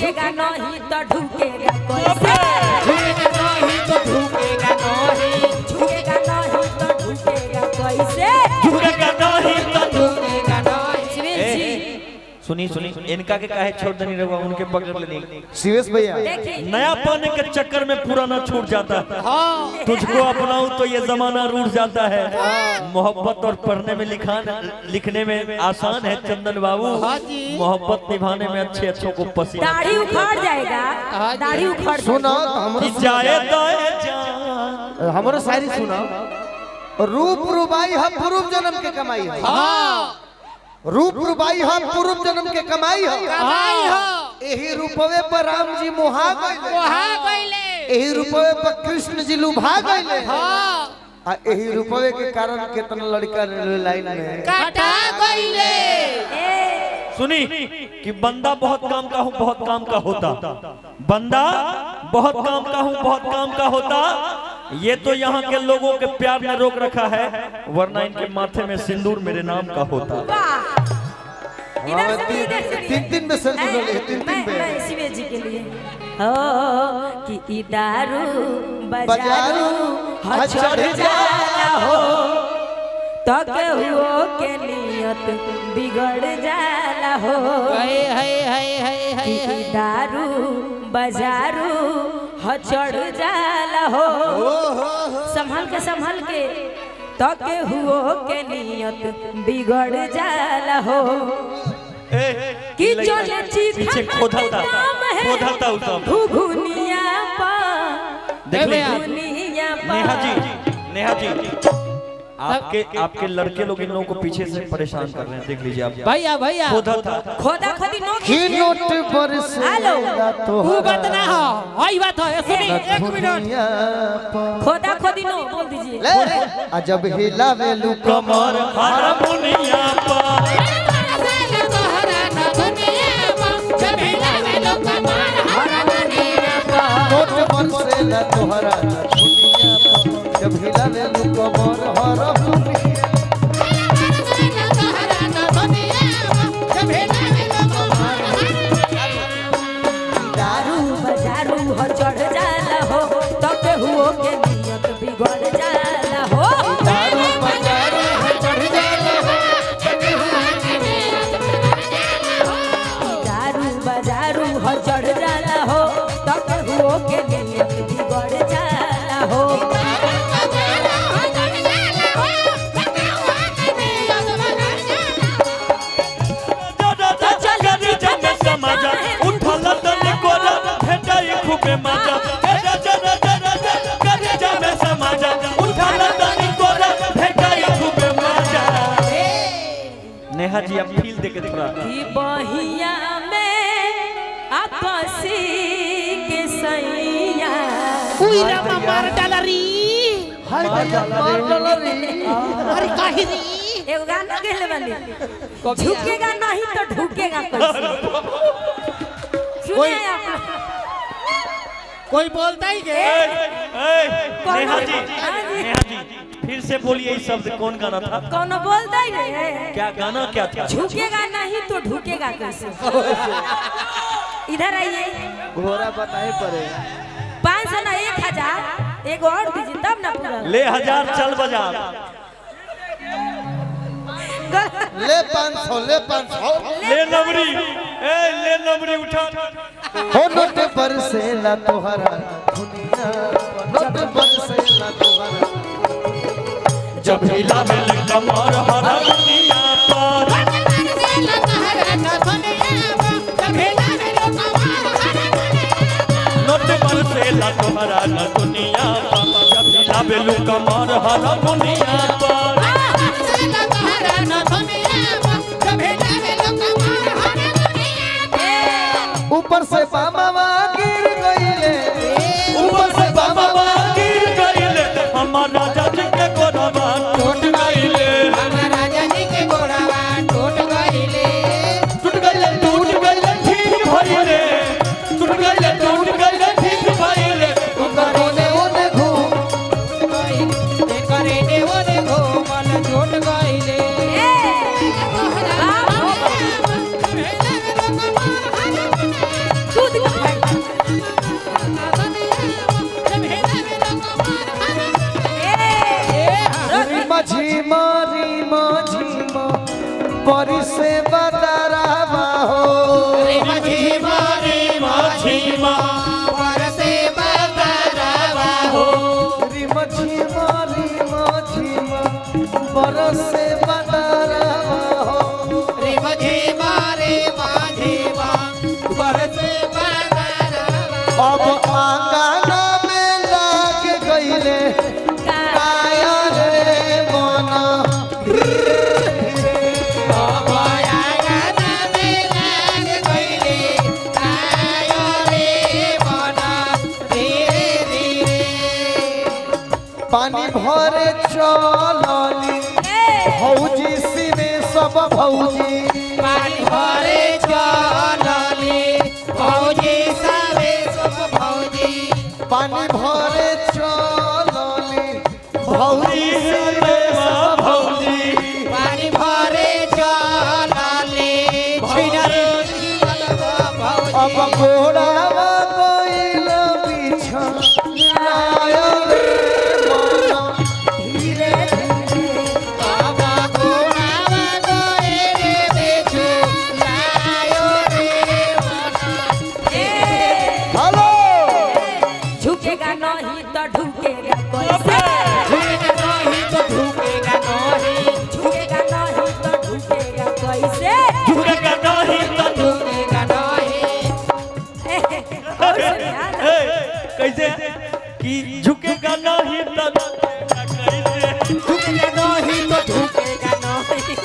झुकेगा नहीं तो ढुकेगा कैसे झुकेगा नहीं तो ढुकेगा नहीं झुकेगा नहीं तो ढुकेगा कैसे झुकेगा नहीं तो ढुकेगा नहीं। शिवेश जी सुनी सुनी इनका के काहे छोड़ देनी रहुआ उनके पकड़ लेनी। शिवेश भैया देखिए नया पाने के चक्कर में पुराना छूट जाता है। हाँ तुझको अपनाऊं तो ये जमाना रूठ जाता है। मोहब्बत और पढ़ने में लिखने में आसान है चंदन बाबू, हाँ जी। मोहब्बत निभाने में अच्छे अच्छों को पसीना दाढ़ी उखाड़ जाएगा हाँ जी। दाढ़ी उखाड़ सुना तो हमरो जाए दाए जा हमरो शायरी सुना। रूप रुबाई है पूर्व जन्म के कमाई है। हाँ रूप रुबाई है पूर्व जन्म के कमाई है। कमाई हो यही रूपवे पर राम जी मोहा गइले, वहाँ गइले। यही रूपवे पर कृष्ण जी लुभा गइले। हाँ आ यही रूपवे के कारण कितना लड़का रेलवे लाइन में काटा गइले। सुनी कि बंदा बहुत काम का हूँ बहुत काम का होता, बंदा बहुत काम का हूँ बहुत काम का होता। ये तो यहाँ के लोगों के प्यार ने रोक रखा है, वरना इनके माथे में सिंदूर मेरे नाम का होता। वाह इधर से इधर से तीन तीन में से जुड़ल है, तीन तीन पे। मैं शिवेश जी के लिए हो कि ई दारू बजारू हचड़ जाला हो तो केहू के नियत बिगड़ जाला हो हाय हाय हाय हाय कि हाय ई दारू बजारू हचड़ जाला हो संभल के तो केहू के नियत बिगड़ जाला हो कि चले पीछे खोदता खोदता उसका घुघुनिया पा देख लीजिए घुघुनिया पा नेहा जी, नेहा जी आपके लड़के लोग इन लोगों को पीछे से परेशान कर रहे हैं, देख लीजिए आप। भैया भैया खोदता खोदा खोदी नो ही नोट पर से हेलो। वो बात ना हो वही बात हो सुनी एक मिनट खोदा खोदी नो बोल दीजिए ले जब हिलावे लू कमर हारमोनिया पर नोट पर से ला तोहरा दुनिया पर जब हिलावे लू कमर हारमोनिया दारू बजारू हो चढ़ जाला हो तो केहू के नियत बिगड़ जाला हो दारू बजारू है चढ़ जाला दारू बजारू हो चढ़ जाला हो तो केहू के नियत बिगड़ जाला हो नेहा जी आप फील देके थोड़ा कि बहिया में आपसी के सैया उई रामा मार डालरी हाय मार डलरी अरे काहे री एगो गाना कहले बानी झुकेगा नहीं तो ढुकेगा कैसे सुनिए आप कोई बोलता ही के नेहा जी फिर से बोलिए इस शब्द कौन गाना था? कौन बोलता ही नहीं क्या गाना क्या था? झुकेगा नहीं तो ढुकेगा कैसे इधर आइए घोड़ा बताए पड़े 500 ना 1000 एक और दीजिए तब ना पूरा ले 1000 चल बाजार ले 500 ले 500 ले नबरी ले नबरी उठा हो नोट पर से ला तोहरा दुनिया नोट पर से ला तोहरा जब हिला में कमर हरा दुनिया पर नोट पर से ला तोहरा न दुनिया पर जब हिला में कमर हरा दुनिया पर ऊपर से बाबा गिर गईले ऊपर से बाबा गिर गईले हमार राजा जी के गोरबा टूट गईले टूट गईले ठीक भइले टूट गईले ठीक भइले ओने ओने घूम दूध बरसे बदरवा हो रे माझे मारे माझे बरसे बादरवा अब आंगन में लाग गईले काया रे मन बाया गाना में लाग गईले आयो रे बना धीरे धीरे पानी भरे चलली भौजी सिने सब भौजी पानी भरे चलली भौजी सबे सब भौजी पानी भरे चलली भौजी सिने सब भौजी पानी भरे चलली छिनरे भौजी अब गोड़ावा गइल बिछा लायो रे मन धीरे धीरे बाबा गोरावा गोरे रे बेचू लायो रे बना हेलो झुकेगा नहीं तो ढुकेगा कैसे झुकेगा नहीं तो झुकेगा नहीं झुकेगा नहीं तो ढुकेगा कैसे झुकेगा नहीं तो झुकेगा नहीं और सुनिया ना। ए, कैसे कि झुकेगा नहीं तो कैसे झुकेगा नहीं तो झुकेगा नहीं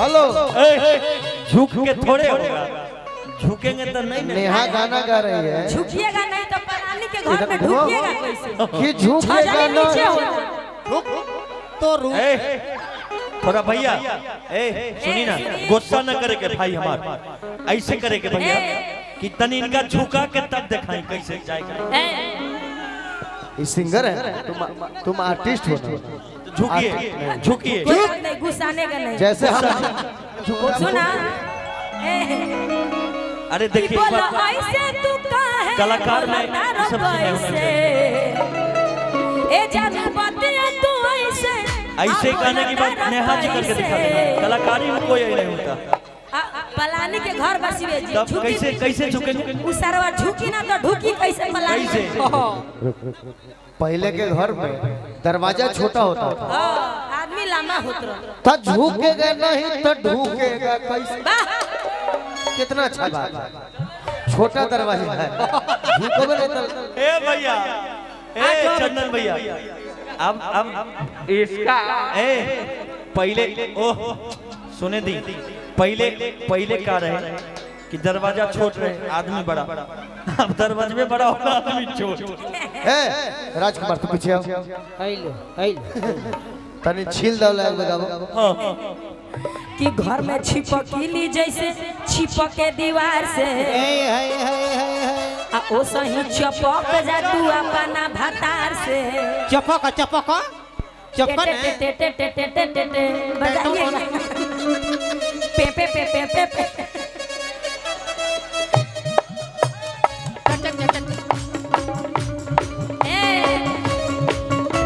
हेलो ए, झुक के थोड़े होगा झुकेंगे तो नहीं ना। नेहा गाना गा रही है झुकिएगा नहीं तो परानी के घर में ढुकिएगा कैसे कि झुकेगा छजले नीचे हो नहीं तो रुक ए, थोड़ा भैया ए सुनी ना गुस्सा न करे के भाई हमार ऐसे करे के भैया कि तनी इनका झुका के तब दिखाई कैसे जाएगा ये सिंगर है तुम आर्टिस्ट हो ना झुकिए झुकिए कोई बात नहीं गुस्साने का नहीं जैसे हम सुना अरे देखिए इस बोलो बात को- ऐसे तू काहे कलाकार में बोलता ये सब चीजें होना कैसे ए जानू बातें तू ऐसे ऐसे गाने की बात नेहा जी करके दिखा देना कलाकारी में कोई नहीं होता पलानी के घर बसिए जी तब झुकी कैसे कैसे झुकेंगे उ सरवा झुकी ना तो ढुकी कैसे पलानी कैसे? पहले के घर में दरवाजा छोटा होता था आदमी लंबा होत रहा तो झुकेगा नहीं तो ढूकेगा कैसे वाह कितना अच्छा बात है छोटा दरवाजा है झुकोगे नहीं तो ए भैया ए चंदन भैया अब इसका ए पहले ओह सुने दी पहले का रहे कि दरवाजा छोट रहे आदमी बड़ा अब दरवाजे में बड़ा होगा आदमी छोट ए राजकुमार तू पीछे आओ तनी छील दो लाग लगाओ हाँ कि घर में छिपकली जैसे छिपके दीवार से आ ओ सही चपक जा तू अपना भतार से चपक चपक चपक टे टे टे टे टे टे टे बजाइए पे पे पे पे पे पे ए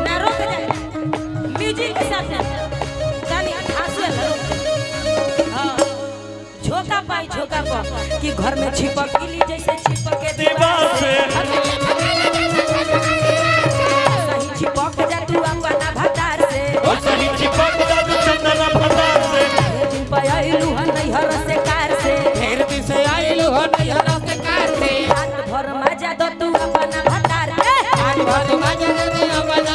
ना रोक जा म्यूजिक के साथ जानी हंसवे हां झोका पाई झोका पा कि घर में छिपकली जैसे छिपके दीवार से सही छिपक जा तू अपना भतार से और सही चिपक जादू चंदना भतार से दिन पयालू हन हर से कार से ढेर दिन से आइलू हो नहीं हरा से कार से रात भर मजा दो तू अपना भतार के आज भर मजा दे अपन